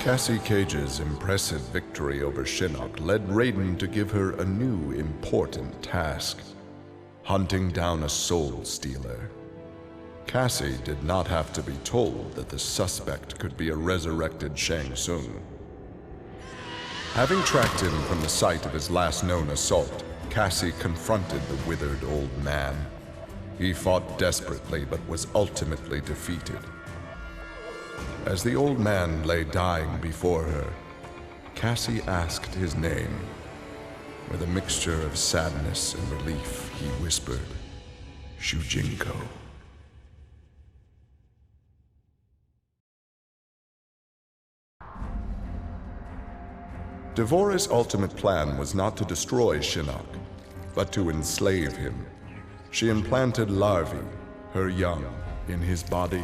Cassie Cage's impressive victory over Shinnok led Raiden to give her a new important task: hunting down a soul stealer. Cassie did not have to be told that the suspect could be a resurrected Shang Tsung. Having tracked him from the site of his last known assault, Cassie confronted the withered old man. He fought desperately but was ultimately defeated. As the old man lay dying before her, Cassie asked his name. With a mixture of sadness and relief, he whispered, "Shujinko." Di'Vora's ultimate plan was not to destroy Shinnok, but to enslave him. She implanted larvae, her young, in his body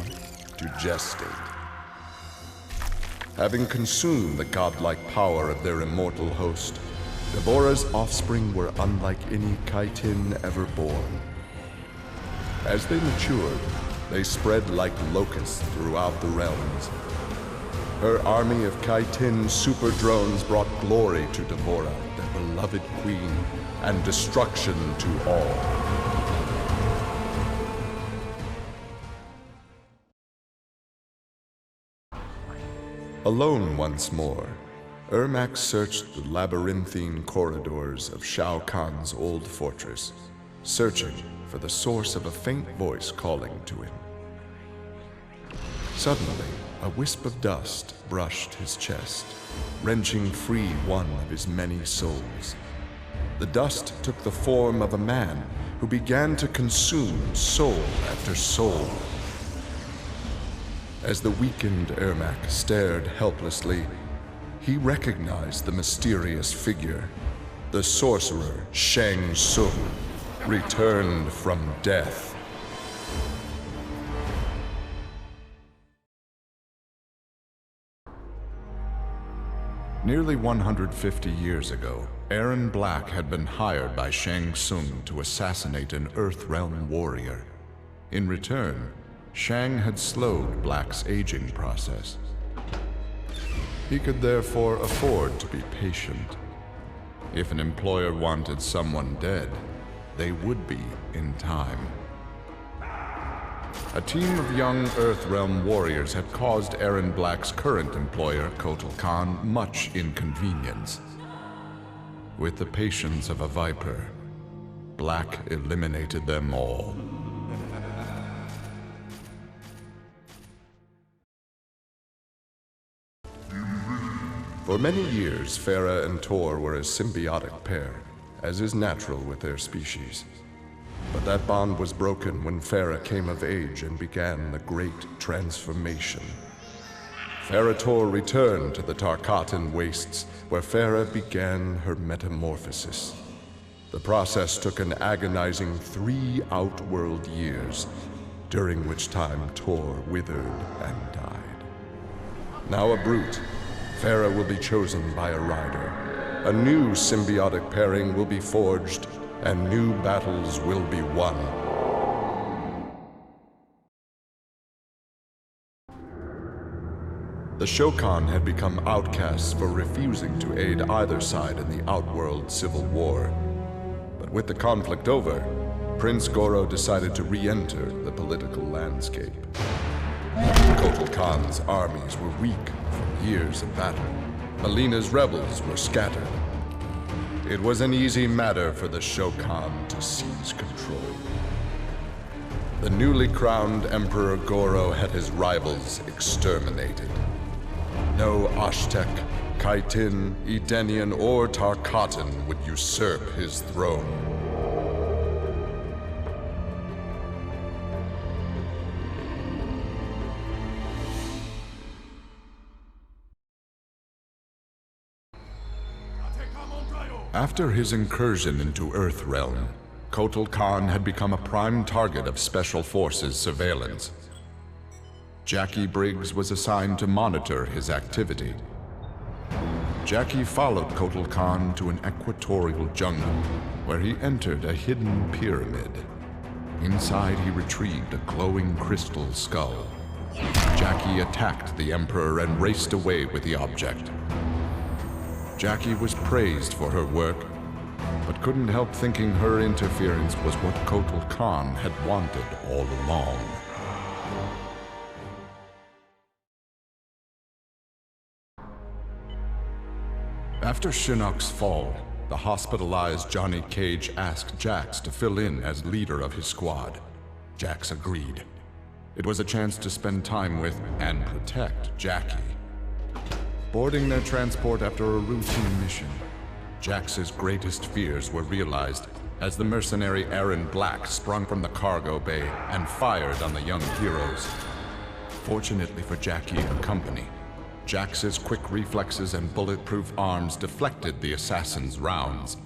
to gestate. Having consumed the godlike power of their immortal host, Di'Vora's offspring were unlike any Kaitin ever born. As they matured, they spread like locusts throughout the realms. Her army of Kaitin super drones brought glory to Di'Vora, their beloved queen, and destruction to all. Alone once more, Ermac searched the labyrinthine corridors of Shao Kahn's old fortress, searching for the source of a faint voice calling to him. Suddenly, a wisp of dust brushed his chest, wrenching free one of his many souls. The dust took the form of a man who began to consume soul after soul. As the weakened Ermac stared helplessly, he recognized the mysterious figure. The sorcerer Shang Tsung, returned from death. Nearly 150 years ago, Erron Black had been hired by Shang Tsung to assassinate an Earthrealm warrior. In return, Shang had slowed Black's aging process. He could therefore afford to be patient. If an employer wanted someone dead, they would be in time. A team of young Earthrealm warriors had caused Erron Black's current employer, Kotal Khan, much inconvenience. With the patience of a viper, Black eliminated them all. For many years, Ferra and Torr were a symbiotic pair, as is natural with their species. But that bond was broken when Ferra came of age and began the Great Transformation. Ferra Torr returned to the Tarkatan Wastes, where Ferra began her metamorphosis. The process took an agonizing 3 outworld years, during which time Torr withered and died. Now a brute, Ferra will be chosen by a rider. A new symbiotic pairing will be forged, and new battles will be won. The Shokan had become outcasts for refusing to aid either side in the Outworld Civil War. But with the conflict over, Prince Goro decided to re-enter the political landscape. Kotal Khan's armies were weak from years of battle. Melina's rebels were scattered. It was an easy matter for the Shokan to seize control. The newly crowned Emperor Goro had his rivals exterminated. No Aztec, Kaitin, Edenian, or Tarkatan would usurp his throne. After his incursion into Earthrealm, Kotal Khan had become a prime target of Special Forces surveillance. Jacqui Briggs was assigned to monitor his activity. Jacqui followed Kotal Khan to an equatorial jungle, where he entered a hidden pyramid. Inside, he retrieved a glowing crystal skull. Jacqui attacked the Emperor and raced away with the object. Jacqui was praised for her work, but couldn't help thinking her interference was what Kotal Khan had wanted all along. After Shinnok's fall, the hospitalized Johnny Cage asked Jax to fill in as leader of his squad. Jax agreed. It was a chance to spend time with and protect Jacqui. Boarding their transport after a routine mission, Jax's greatest fears were realized as the mercenary Erron Black sprung from the cargo bay and fired on the young heroes. Fortunately for Jacqui and her company, Jax's quick reflexes and bulletproof arms deflected the assassin's rounds.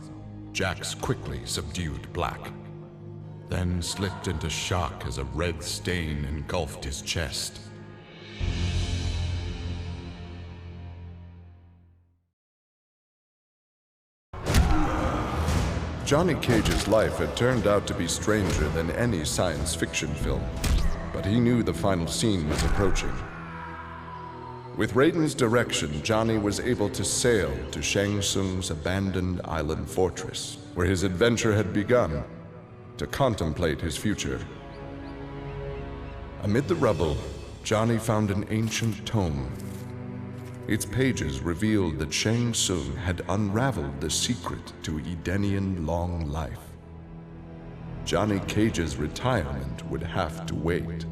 Jax quickly subdued Black, then slipped into shock as a red stain engulfed his chest. Johnny Cage's life had turned out to be stranger than any science fiction film, but he knew the final scene was approaching. With Raiden's direction, Johnny was able to sail to Shang Tsung's abandoned island fortress, where his adventure had begun, to contemplate his future. Amid the rubble, Johnny found an ancient tome. Its pages revealed that Shang Tsung had unraveled the secret to Edenian long life. Johnny Cage's retirement would have to wait.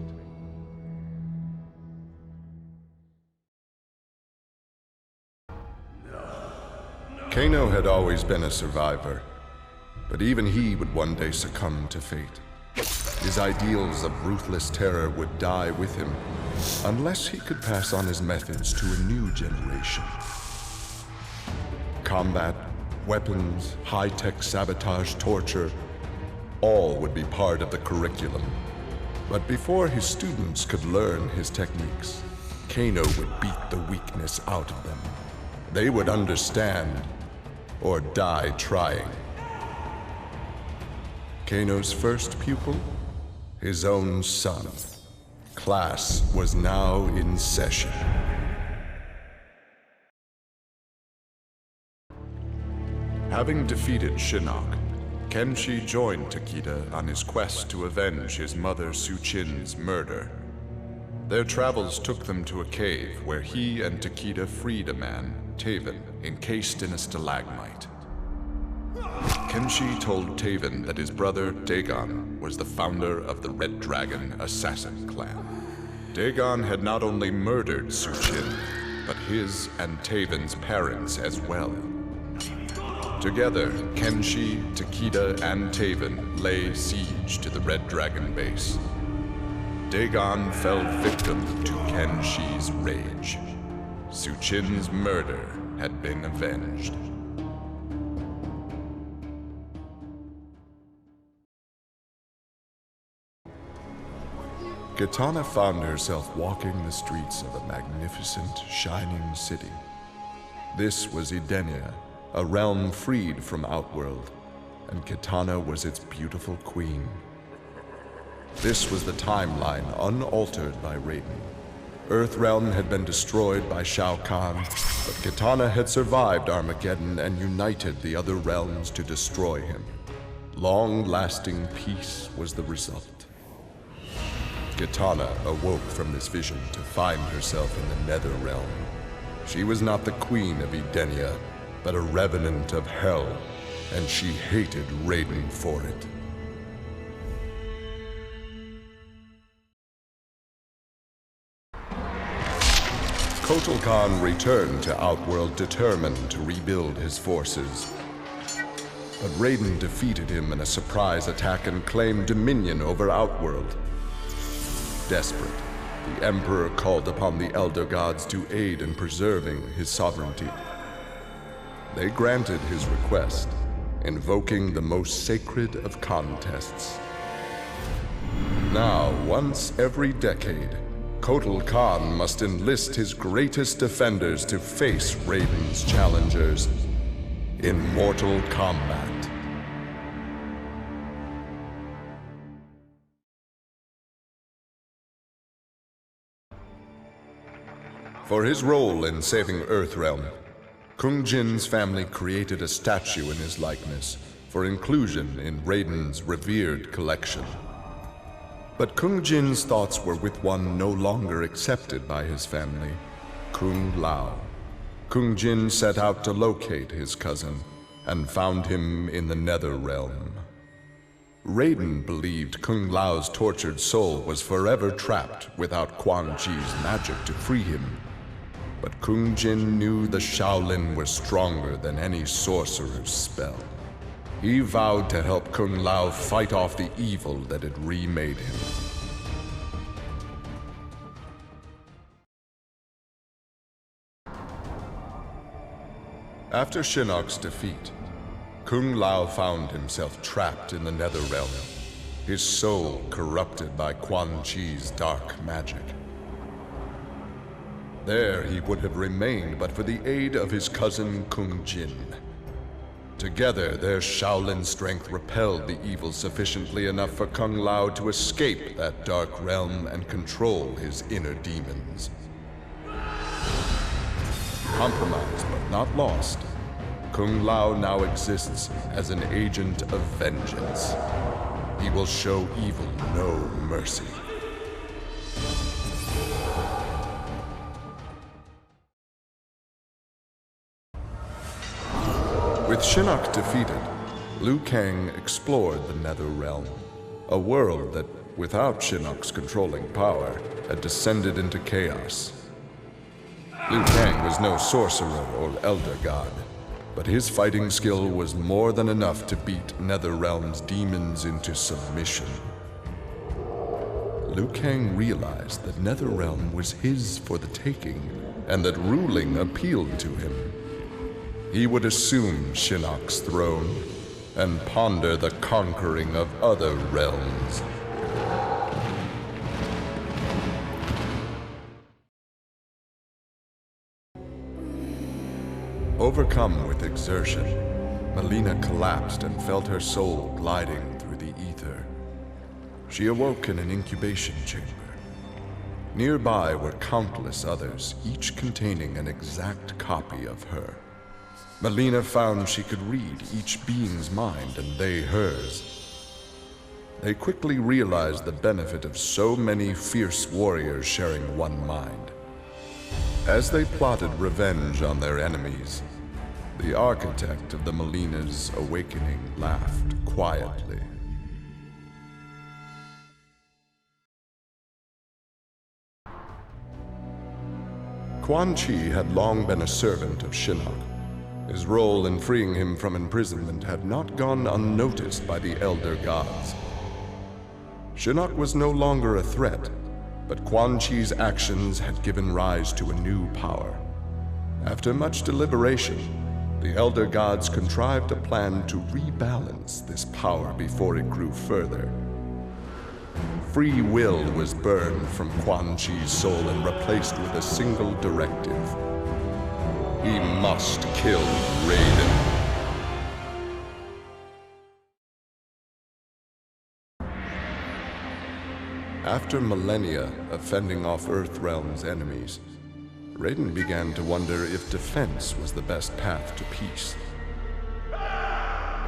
Kano had always been a survivor, but even he would one day succumb to fate. His ideals of ruthless terror would die with him, unless he could pass on his methods to a new generation. Combat, weapons, high-tech sabotage, torture, all would be part of the curriculum. But before his students could learn his techniques, Kano would beat the weakness out of them. They would understand, or die trying. Kano's first pupil? His own son. Class was now in session. Having defeated Shinnok, Quan Chi joined Takeda on his quest to avenge his mother Su Qin's murder. Their travels took them to a cave where he and Takeda freed a man, Taven, encased in a stalagmite. Quan Chi told Taven that his brother, Dagon, was the founder of the Red Dragon Assassin Clan. Dagon had not only murdered Su Qin, but his and Taven's parents as well. Together, Quan Chi, Takeda, and Taven lay siege to the Red Dragon base. Dagon fell victim to Quan Chi's rage. Su Qin's murder had been avenged. Kitana found herself walking the streets of a magnificent, shining city. This was Edenia, a realm freed from Outworld, and Kitana was its beautiful queen. This was the timeline unaltered by Raiden. Earthrealm had been destroyed by Shao Kahn, but Kitana had survived Armageddon and united the other realms to destroy him. Long-lasting peace was the result. Kitana awoke from this vision to find herself in the Nether Realm. She was not the queen of Edenia, but a revenant of hell, and she hated Raiden for it. Kotal Khan returned to Outworld determined to rebuild his forces. But Raiden defeated him in a surprise attack and claimed dominion over Outworld. Desperate, the Emperor called upon the Elder Gods to aid in preserving his sovereignty. They granted his request, invoking the most sacred of contests. Now, once every decade, Kotal Khan must enlist his greatest defenders to face Raiden's challengers in mortal combat. For his role in saving Earthrealm, Kung Jin's family created a statue in his likeness for inclusion in Raiden's revered collection. But Kung Jin's thoughts were with one no longer accepted by his family, Kung Lao. Kung Jin set out to locate his cousin and found him in the Nether Realm. Raiden believed Kung Lao's tortured soul was forever trapped without Quan Chi's magic to free him. But Kung Jin knew the Shaolin was stronger than any sorcerer's spell. He vowed to help Kung Lao fight off the evil that had remade him. After Shinnok's defeat, Kung Lao found himself trapped in the Nether Realm, his soul corrupted by Quan Chi's dark magic. There he would have remained but for the aid of his cousin Kung Jin. Together, their Shaolin strength repelled the evil sufficiently enough for Kung Lao to escape that dark realm and control his inner demons. Compromised but not lost, Kung Lao now exists as an agent of vengeance. He will show evil no mercy. With Shinnok defeated, Liu Kang explored the Nether Realm, a world that, without Shinnok's controlling power, had descended into chaos. Liu Kang was no sorcerer or elder god, but his fighting skill was more than enough to beat NetherRealm's demons into submission. Liu Kang realized that NetherRealm was his for the taking, and that ruling appealed to him. He would assume Shinnok's throne and ponder the conquering of other realms. Overcome with exertion, Mileena collapsed and felt her soul gliding through the ether. She awoke in an incubation chamber. Nearby were countless others, each containing an exact copy of her. Mileena found she could read each being's mind and they hers. They quickly realized the benefit of so many fierce warriors sharing one mind. As they plotted revenge on their enemies, the architect of the Mileena's awakening laughed quietly. Quan Chi had long been a servant of Shinnok. His role in freeing him from imprisonment had not gone unnoticed by the Elder Gods. Shinnok was no longer a threat, but Quan Chi's actions had given rise to a new power. After much deliberation, the Elder Gods contrived a plan to rebalance this power before it grew further. Free will was burned from Quan Chi's soul and replaced with a single directive. He must kill Raiden. After millennia of fending off Earthrealm's enemies, Raiden began to wonder if defense was the best path to peace.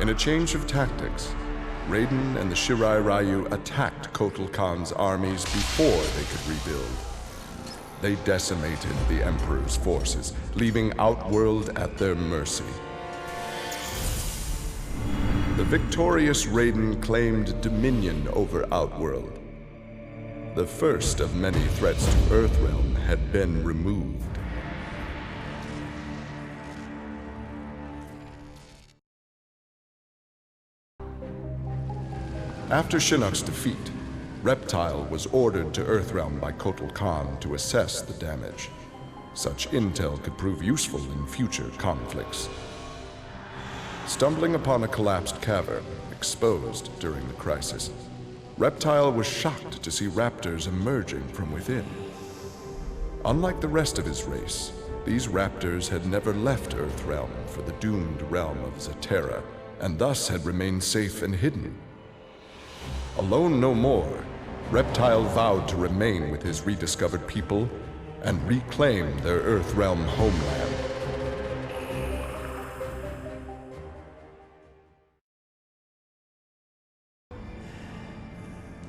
In a change of tactics, Raiden and the Shirai Ryu attacked Kotal Khan's armies before they could rebuild. They decimated the Emperor's forces, leaving Outworld at their mercy. The victorious Raiden claimed dominion over Outworld. The first of many threats to Earthrealm had been removed. After Shinnok's defeat, Reptile was ordered to Earthrealm by Kotal Khan to assess the damage. Such intel could prove useful in future conflicts. Stumbling upon a collapsed cavern, exposed during the crisis, Reptile was shocked to see raptors emerging from within. Unlike the rest of his race, these raptors had never left Earthrealm for the doomed realm of Zaterra, and thus had remained safe and hidden. Alone no more, Reptile vowed to remain with his rediscovered people and reclaim their Earthrealm homeland.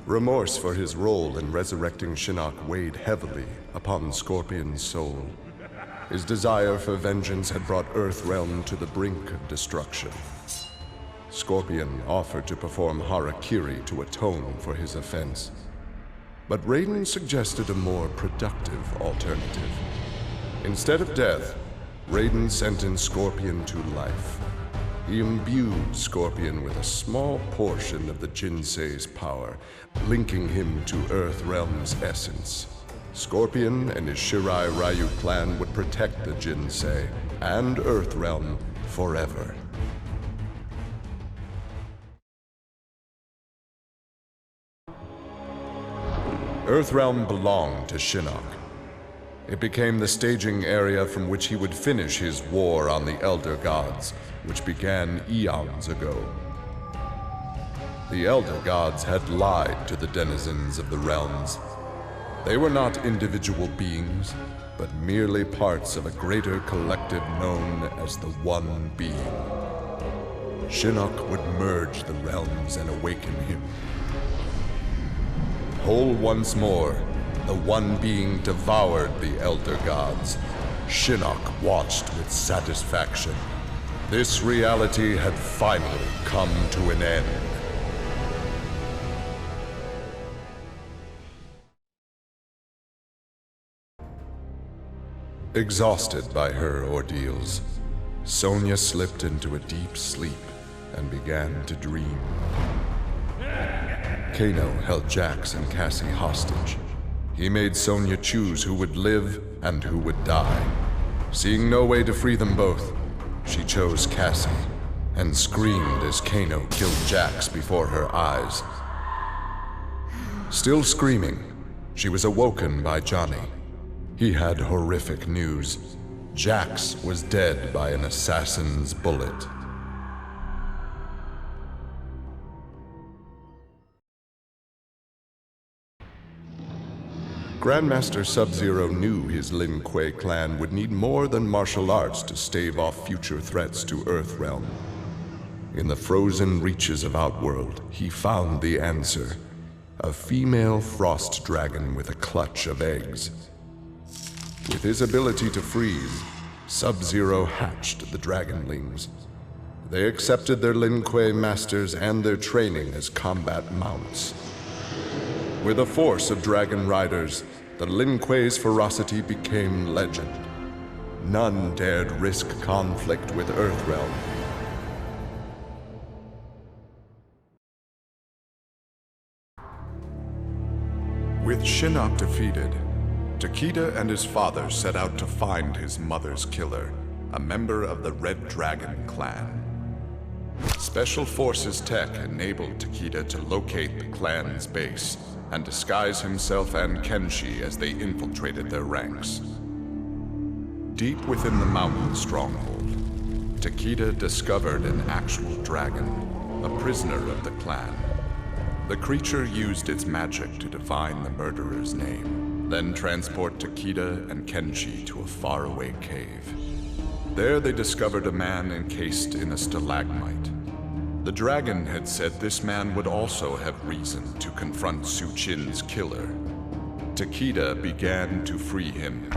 Remorse for his role in resurrecting Shinnok weighed heavily upon Scorpion's soul. His desire for vengeance had brought Earthrealm to the brink of destruction. Scorpion offered to perform harakiri to atone for his offense. But Raiden suggested a more productive alternative. Instead of death, Raiden sentenced Scorpion to life. He imbued Scorpion with a small portion of the Jinsei's power, linking him to Earthrealm's essence. Scorpion and his Shirai Ryu clan would protect the Jinsei and Earthrealm forever. Earthrealm belonged to Shinnok. It became the staging area from which he would finish his war on the Elder Gods, which began eons ago. The Elder Gods had lied to the denizens of the realms. They were not individual beings, but merely parts of a greater collective known as the One Being. Shinnok would merge the realms and awaken him. Whole once more, the One Being devoured the Elder Gods. Shinnok watched with satisfaction. This reality had finally come to an end. Exhausted by her ordeals, Sonya slipped into a deep sleep and began to dream. Kano held Jax and Cassie hostage. He made Sonya choose who would live and who would die. Seeing no way to free them both, she chose Cassie and screamed as Kano killed Jax before her eyes. Still screaming, she was awoken by Johnny. He had horrific news. Jax was dead by an assassin's bullet. Grandmaster Sub-Ziro knew his Lin Kuei clan would need more than martial arts to stave off future threats to Earthrealm. In the frozen reaches of Outworld, he found the answer. A female frost dragon with a clutch of eggs. With his ability to freeze, Sub-Ziro hatched the Dragonlings. They accepted their Lin Kuei masters and their training as combat mounts. With a force of dragon riders, the Lin Kuei's ferocity became legend. None dared risk conflict with Earthrealm. With Shinnok defeated, Takeda and his father set out to find his mother's killer, a member of the Red Dragon clan. Special Forces tech enabled Takeda to locate the clan's base and disguise himself and Kenshi as they infiltrated their ranks. Deep within the mountain stronghold, Takeda discovered an actual dragon, a prisoner of the clan. The creature used its magic to divine the murderer's name, then transport Takeda and Kenshi to a faraway cave. There they discovered a man encased in a stalagmite. The dragon had said this man would also have reason to confront Su Qin's killer. Takeda began to free him,